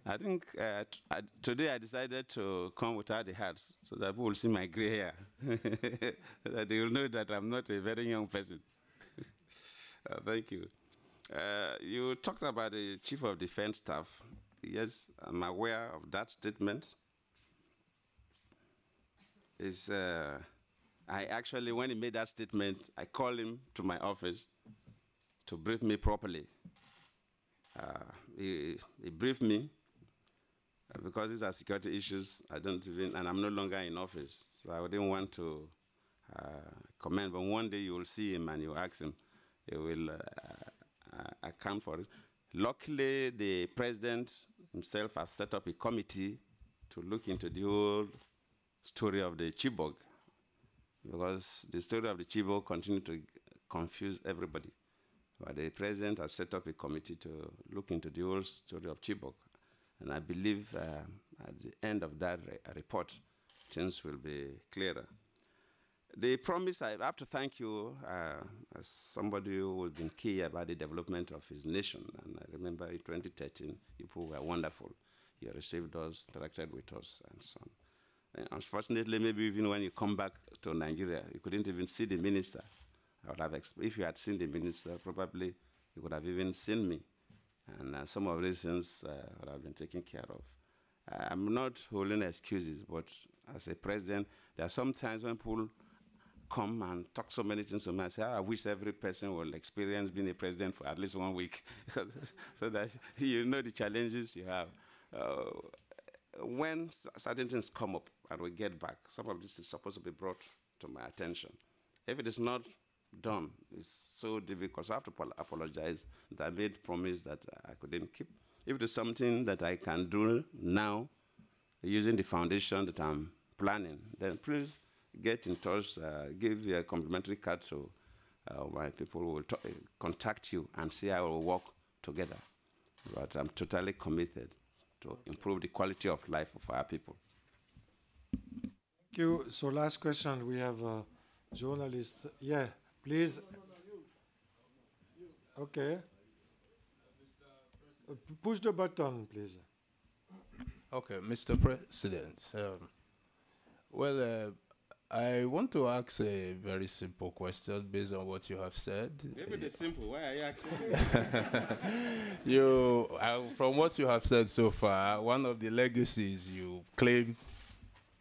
Speaker 2: I think today I decided to come without the hat so that people will see my gray hair. That they will know that I'm not a very young person. Thank you. You talked about the Chief of Defense Staff. Yes, I'm aware of that statement. I actually, when he made that statement, I called him to my office to brief me properly. He briefed me because these are security issues. And I'm no longer in office, so I didn't want to comment. But one day you will see him and you ask him, he will account for it. Luckily, the president himself has set up a committee to look into the whole story of the Chibok, because the story of the Chibok continued to confuse everybody. But the president has set up a committee to look into the whole story of Chibok. And I believe at the end of that report, things will be clearer. The promise, I have to thank you as somebody who has been key about the development of his nation. And I remember in 2013, you people were wonderful. You received us, interacted with us, and so on. And unfortunately, maybe even when you come back to Nigeria, you couldn't even see the minister. I would have if you had seen the minister, probably you could have even seen me. And some of these things would have been taken care of. I'm not holding excuses, but as a president, there are some times when people come and talk so many things to me. I say, I wish every person will experience being a president for at least 1 week, so that you know the challenges you have. When certain things come up and we get back, some of this is supposed to be brought to my attention. If it is not done, it's so difficult. So I have to apologize that I made promise that I couldn't keep. If it is something that I can do now, using the foundation that I'm planning, then please get in touch, give you a complimentary card so my people will contact you and see how we'll work together. But I'm totally committed to improve the quality of life of our people.
Speaker 1: Thank you. So last question, we have a journalist. Yeah, please. Okay. Push the button, please.
Speaker 8: Okay, Mr. President. I want to ask a very simple question based on what you have said.
Speaker 2: Maybe it's simple. Why are you asking?
Speaker 8: From what you have said so far, one of the legacies you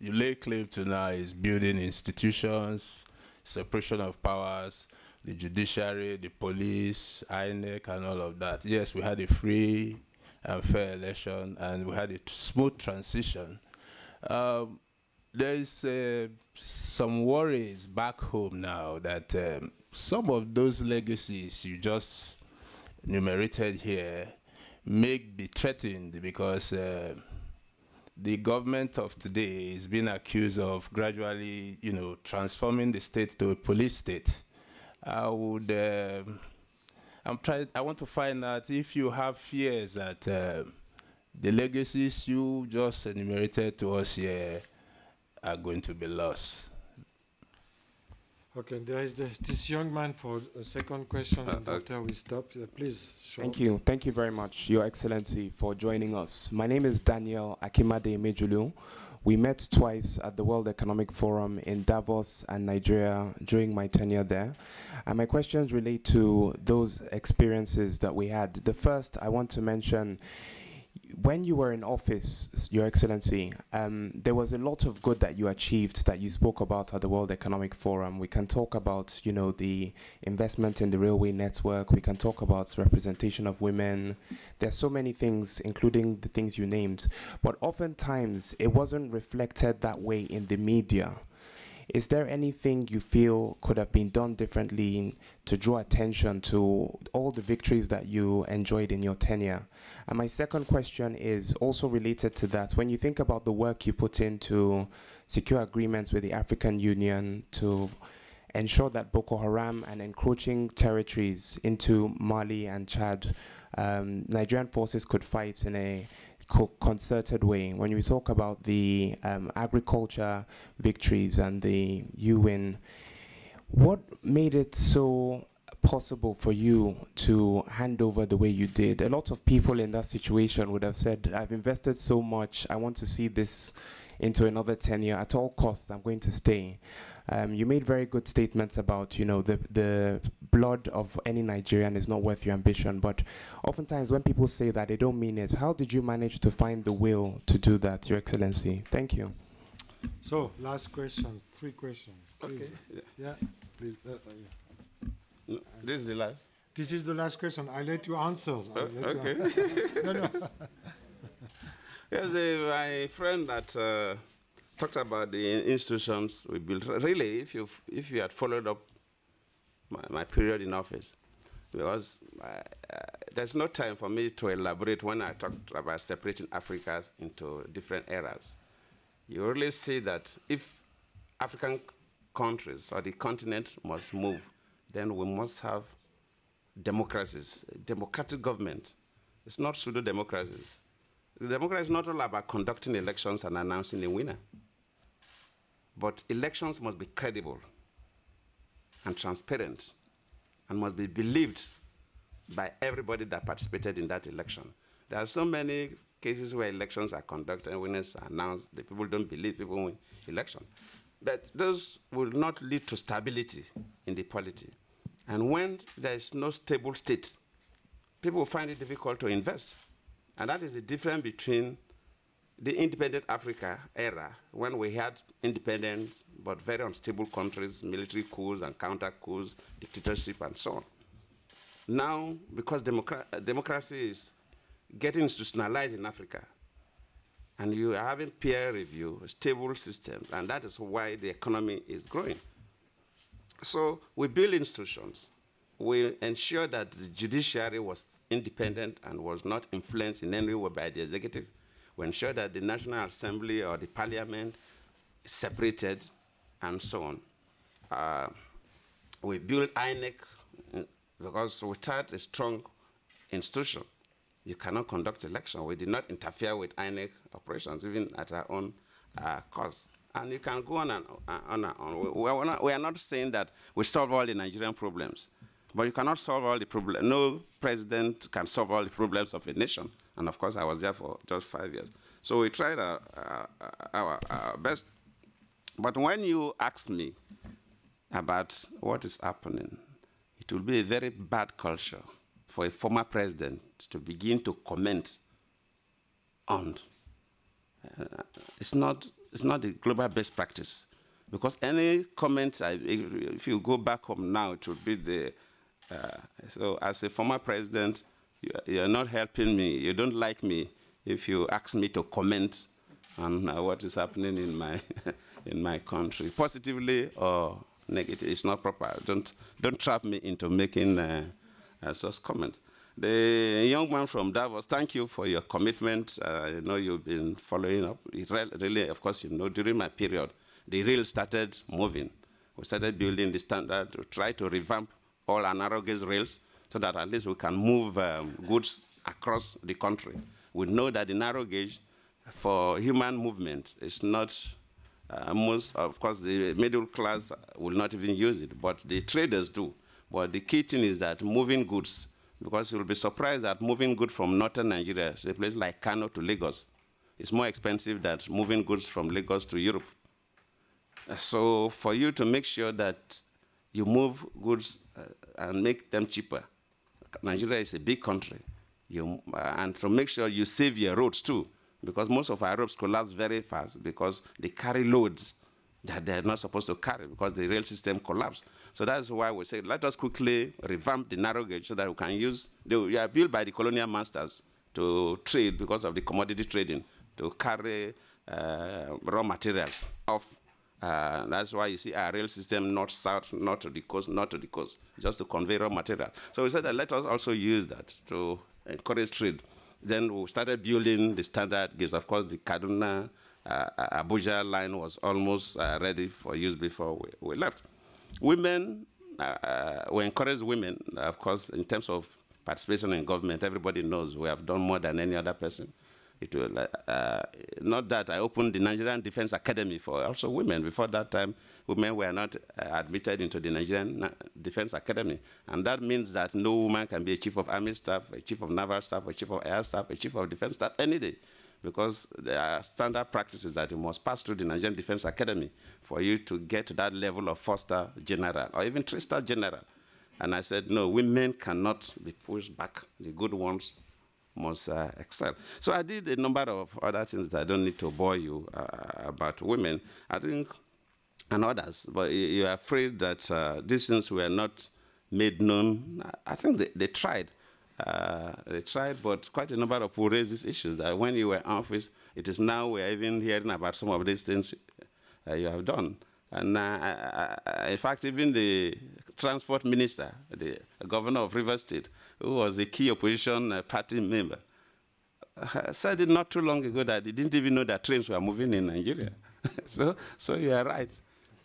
Speaker 8: lay claim to now is building institutions, separation of powers, the judiciary, the police, INEC, and all of that. Yes, we had a free and fair election, and we had a smooth transition. There is some worries back home now that some of those legacies you just enumerated here may be threatened because the government of today is being accused of gradually, transforming the state to a police state. I want to find out if you have fears that the legacies you just enumerated to us here are going to be lost.
Speaker 1: Okay, there is this young man for a second question, and after we stop, please. Short.
Speaker 9: Thank you. Thank you very much, Your Excellency, for joining us. My name is Daniel Akimade Mejulu. We met twice at the World Economic Forum in Davos and Nigeria during my tenure there. And my questions relate to those experiences that we had. The first I want to mention, when you were in office, Your Excellency, there was a lot of good that you achieved that you spoke about at the World Economic Forum. We can talk about, the investment in the railway network. We can talk about representation of women. There's so many things, including the things you named. But oftentimes, it wasn't reflected that way in the media. Is there anything you feel could have been done differently to draw attention to all the victories that you enjoyed in your tenure? And my second question is also related to that. When you think about the work you put in to secure agreements with the African Union, to ensure that Boko Haram and encroaching territories into Mali and Chad, Nigerian forces could fight in a concerted way. When we talk about the agriculture victories and the UN, what made it so possible for you to hand over the way you did? A lot of people in that situation would have said, I've invested so much, I want to see this into another tenure. At all costs, I'm going to stay. You made very good statements about, you know, the blood of any Nigerian is not worth your ambition, but oftentimes when people say that, they don't mean it. How did you manage to find the will to do that, Your Excellency? Thank you.
Speaker 1: So, last questions, 3 questions, please.
Speaker 2: Okay.
Speaker 1: Yeah, please. Yeah.
Speaker 2: No, this is the last.
Speaker 1: This is the last question. I let you answer.
Speaker 2: Okay.
Speaker 1: No.
Speaker 2: Yes, my friend that talked about the institutions we built. Really, if you had followed up my period in office, because there's no time for me to elaborate when I talked about separating Africa into different eras. You really see that if African countries or the continent must move, then we must have democracies, democratic government. It's not pseudo-democracies. The democracy is not all about conducting elections and announcing a winner. But elections must be credible and transparent and must be believed by everybody that participated in that election. There are so many cases where elections are conducted and winners are announced. The people don't believe people win election. But those will not lead to stability in the polity. And when there is no stable state, people find it difficult to invest. And that is the difference between the independent Africa era, when we had independent but very unstable countries, military coups and counter coups, dictatorship and so on. Now, because democracy is getting institutionalized in Africa, and you are having peer review, stable systems, and that is why the economy is growing. So we build institutions. We ensure that the judiciary was independent and was not influenced in any way by the executive. We ensure that the National Assembly or the Parliament is separated, and so on. We build INEC because without a strong institution, you cannot conduct election. We did not interfere with INEC operations, even at our own cost. And you can go on and on. We are not saying that we solve all the Nigerian problems, but you cannot solve all the problems. No president can solve all the problems of a nation. And of course, I was there for just 5 years. So we tried our best. But when you ask me about what is happening, it will be a very bad culture for a former president to begin to comment on. It's not the global best practice. Because any comment, if you go back home now, it would be the, so as a former president, you're not helping me, you don't like me if you ask me to comment on what is happening in my, in my country. Positively or negative, it's not proper. Don't trap me into making such comment. The young man from Davos, thank you for your commitment. I know you've been following up. It really, of course, you know, during my period, the rail started moving. We started building the standard to try to revamp all our narrow gauge rails so that at least we can move goods across the country. We know that the narrow gauge for human movement is not most, of course, the middle class will not even use it, but the traders do. But the key thing is that moving goods, because you'll be surprised that moving goods from northern Nigeria, a place like Kano to Lagos, is more expensive than moving goods from Lagos to Europe. So for you to make sure that you move goods and make them cheaper, Nigeria is a big country, and to make sure you save your roads too, because most of our roads collapse very fast because they carry loads that they're not supposed to carry because the rail system collapsed. So that's why we say, let us quickly revamp the narrow gauge so that we can use, they are built by the colonial masters to trade because of the commodity trading, to carry raw materials off. That's why you see our rail system north-south, not to the coast, just to convey raw material. So we said that let us also use that to encourage trade. Then we started building the standard gauge. Of course, the Kaduna Abuja line was almost ready for use before we left. Women, we encourage women, of course, in terms of participation in government. Everybody knows we have done more than any other person. It will, not that I opened the Nigerian Defense Academy for also women. Before that time, women were not admitted into the Nigerian Defense Academy. And that means that no woman can be a chief of army staff, a chief of naval staff, a chief of air staff, a chief of defense staff any day. Because there are standard practices that you must pass through the Nigerian Defense Academy for you to get to that level of 4-star general or even 3-star general. And I said, no, women cannot be pushed back. The good ones must excel. So I did a number of other things that I don't need to bore you about women, I think, and others. But you're afraid that these things were not made known. I think they tried. They tried, but quite a number of people raised these issues that when you were in office, it is now we're even hearing about some of these things you have done. And in fact, even the transport minister, the governor of Rivers State, who was a key opposition party member, said it not too long ago that he didn't even know that trains were moving in Nigeria. so you are right.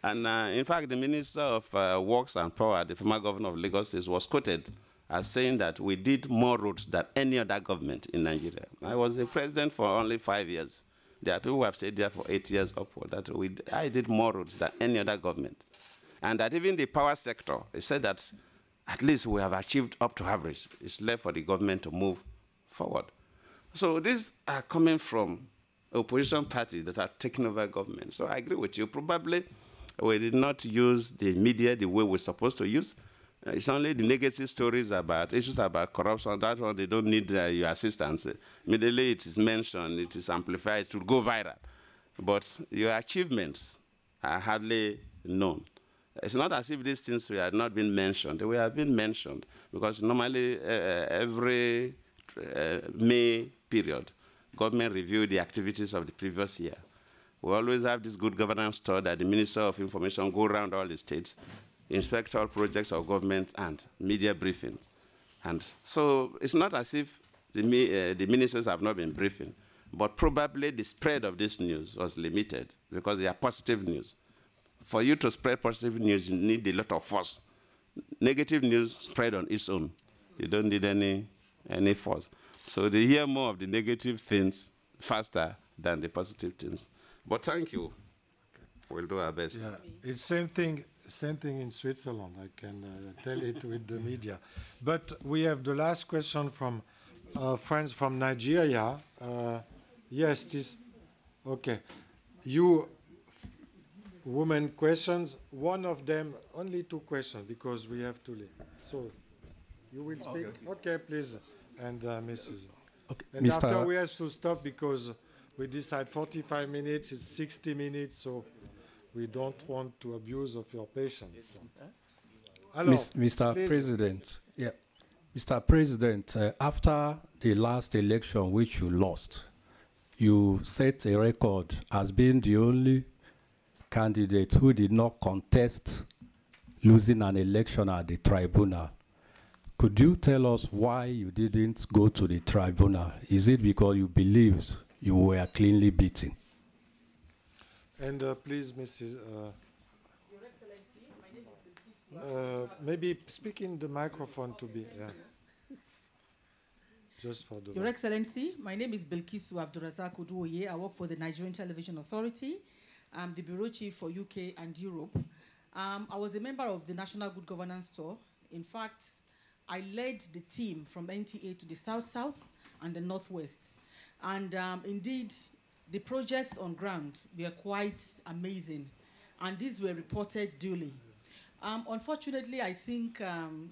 Speaker 2: And in fact, the Minister of Works and Power, the former governor of Lagos State, was quoted as saying that we did more roads than any other government in Nigeria. I was the president for only 5 years. There are people who have stayed there for 8 years upward. That I did more roads than any other government. And that even the power sector, they said that at least we have achieved up to average. It's left for the government to move forward. So these are coming from opposition parties that are taking over government. So I agree with you. Probably we did not use the media the way we're supposed to use. It's only the negative stories about issues about corruption. That one, they don't need your assistance. Immediately it is mentioned, it is amplified, it will go viral. But your achievements are hardly known. It's not as if these things had not been mentioned. They have been mentioned because normally every May period, government review the activities of the previous year. We always have this good governance tour that the Minister of Information go around all the states, inspect all projects of government and media briefings. And so it's not as if the ministers have not been briefing, but probably the spread of this news was limited because they are positive news. For you to spread positive news, you need a lot of force. Negative news spread on its own. You don't need any force. So they hear more of the negative things faster than the positive things. But thank you. We'll do our best.
Speaker 1: Yeah, it's same thing in Switzerland. I can tell it with the media. But we have the last question from friends from Nigeria. Yes, this. Okay, you women questions. One of them, only 2 questions because we have to leave. So you will speak. Okay, please. And Mrs.
Speaker 10: Okay.
Speaker 1: And
Speaker 10: Mr.
Speaker 1: after we have to stop because we decide 45 minutes. It's 60 minutes. So. We don't want to abuse of your patience. Alors,
Speaker 10: Mr. President, yeah, Mr. President, after the last election which you lost, you set a record as being the only candidate who did not contest losing an election at the tribunal. Could you tell us why you didn't go to the tribunal? Is it because you believed you were cleanly beaten?
Speaker 1: And please, Mrs.
Speaker 11: Your Excellency, my name is Bilkis.
Speaker 1: Maybe speak in the microphone to be. Yeah. Just for the.
Speaker 11: Your Excellency, my name is Bilkisu Abdurazak Oduoye. I work for the Nigerian Television Authority. I'm the bureau chief for UK and Europe. I was a member of the National Good Governance Tour. In fact, I led the team from NTA to the South-South and the Northwest. And indeed, the projects on ground were quite amazing, and these were reported duly. Unfortunately, I think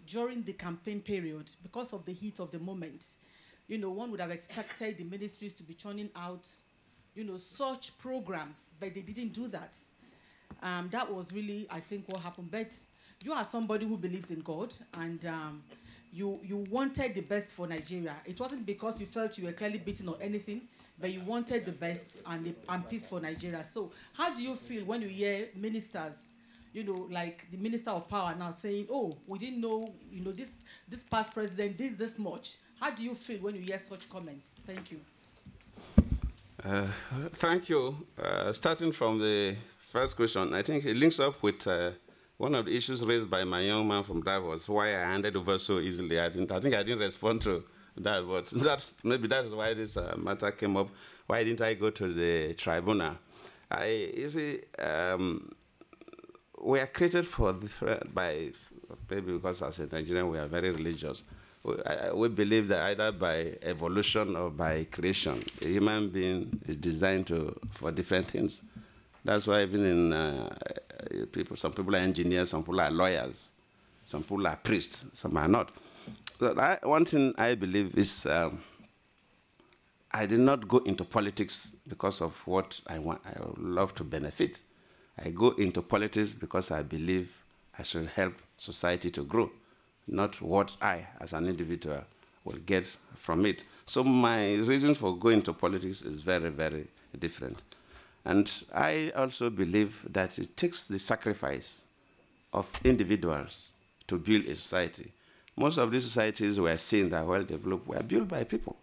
Speaker 11: during the campaign period, because of the heat of the moment, one would have expected the ministries to be churning out, such programs, but they didn't do that. That was really, I think, what happened. But you are somebody who believes in God, and you wanted the best for Nigeria. It wasn't because you felt you were clearly beaten or anything, but you wanted the best and peace for Nigeria. So how do you feel when you hear ministers, like the Minister of Power now saying, oh, we didn't know, this past president did this much. How do you feel when you hear such comments? Thank you.
Speaker 2: Thank you. Starting from the first question, I think it links up with one of the issues raised by my young man from Davos, why I handed over so easily, I think I didn't respond to that, but maybe that's why this matter came up. Why didn't I go to the tribunal? You see, we are created for maybe because as a Nigerian we are very religious. We believe that either by evolution or by creation, a human being is designed for different things. That's why even in some people are engineers, some people are lawyers, some people are priests, some are not. So one thing I believe is I did not go into politics because of what I would love to benefit. I go into politics because I believe I should help society to grow, not what I, as an individual, will get from it. So my reason for going to politics is very, very different. And I also believe that it takes the sacrifice of individuals to build a society. Most of these societies we are seeing that are well developed were built by people.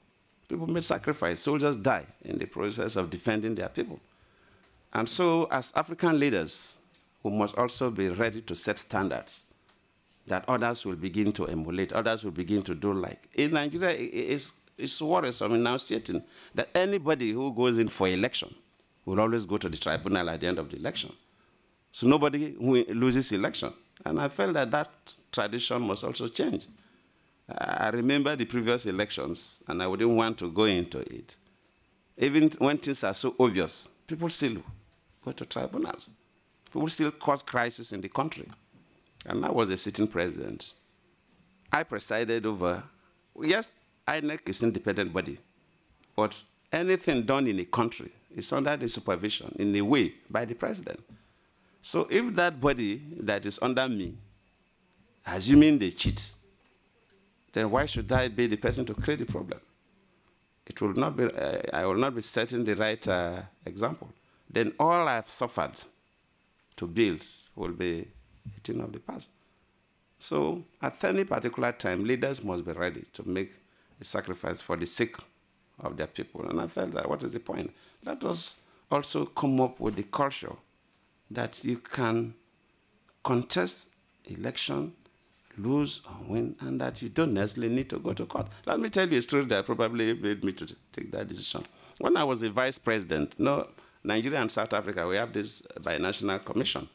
Speaker 2: People made sacrifice. Soldiers die in the process of defending their people. And so as African leaders, we must also be ready to set standards that others will begin to emulate, others will begin to do like. In Nigeria, it's worrisome now certain that anybody who goes in for election will always go to the tribunal at the end of the election. So nobody loses election. And I felt that that tradition must also change. I remember the previous elections, and I wouldn't want to go into it. Even when things are so obvious, people still go to tribunals. People still cause crisis in the country. And I was a sitting president. I presided over, yes, INEC is an independent body, but anything done in a country is under the supervision, in a way, by the president. So if that body that is under me, assuming they cheat, then why should I be the person to create the problem? It will not be, I will not be setting the right example. Then all I've suffered to build will be a thing of the past. So at any particular time, leaders must be ready to make a sacrifice for the sake of their people. And I felt that, what is the point? Let us also come up with the culture that you can contest election, lose or win, and that you don't necessarily need to go to court. Let me tell you a story that probably made me to take that decision. When I was the vice president, Nigeria and South Africa, we have this binational commission,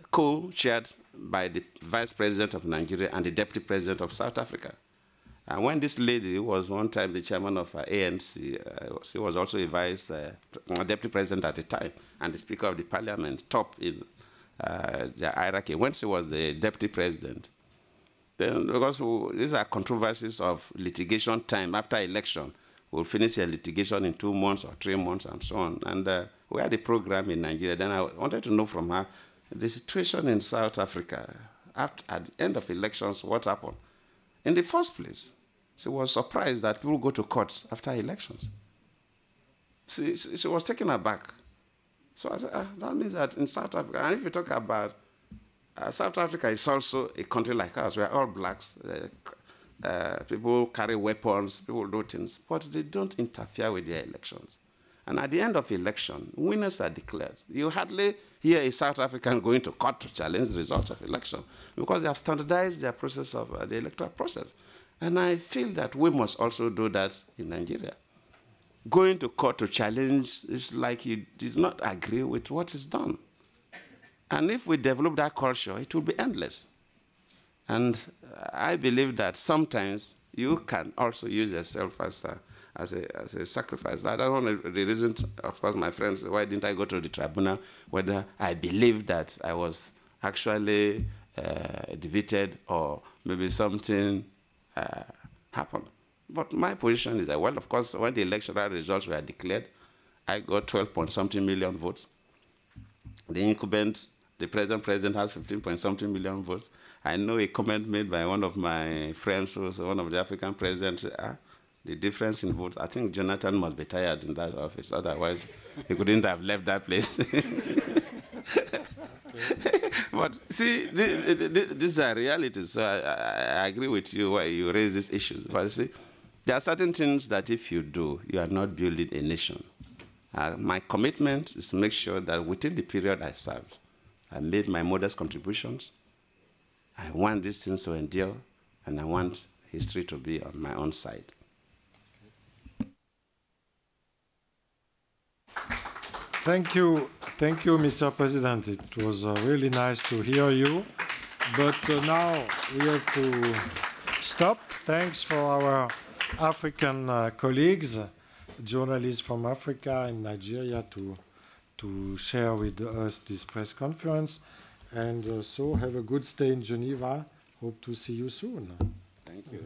Speaker 2: co-chaired by the vice president of Nigeria and the deputy president of South Africa. And when this lady, who was one time the chairman of ANC, she was also a deputy president at the time, and the speaker of the parliament, top in the hierarchy, when she was the deputy president, then because these are controversies of litigation time after election, we'll finish a litigation in 2 months or 3 months and so on. And we had a program in Nigeria. Then I wanted to know from her the situation in South Africa. At the end of elections, what happened? In the first place, she was surprised that people go to court after elections. She was taken aback. So I said, that means that in South Africa, and if you talk about South Africa is also a country like ours. We are all blacks. People carry weapons, people do things, but they don't interfere with their elections. And at the end of election, winners are declared. You hardly hear a South African going to court to challenge the results of election because they have standardized their process of the electoral process. And I feel that we must also do that in Nigeria. Going to court to challenge is like you did not agree with what is done. And if we develop that culture, it will be endless. And I believe that sometimes you can also use yourself as a sacrifice. I don't know the reason, of course, my friends, why didn't I go to the tribunal, whether I believe that I was actually defeated or maybe something happened. But my position is that, well, of course, when the electoral results were declared, I got 12-point-something million votes. The incumbent, the present president, has 15-point-something million votes. I know a comment made by one of my friends, who was one of the African presidents, the difference in votes. I think Jonathan must be tired in that office, otherwise he couldn't have left that place. But see, these are realities. So I agree with you why you raise these issues. But see, there are certain things that if you do, you are not building a nation. My commitment is to make sure that within the period I served, I made my modest contributions. I want these things to endure, and I want history to be on my own side.
Speaker 1: Thank you, Mr. President. It was really nice to hear you. But now we have to stop. Thanks for our African colleagues, journalists from Africa and Nigeria, to share with us this press conference. And so have a good stay in Geneva. Hope to see you soon.
Speaker 2: Thank you.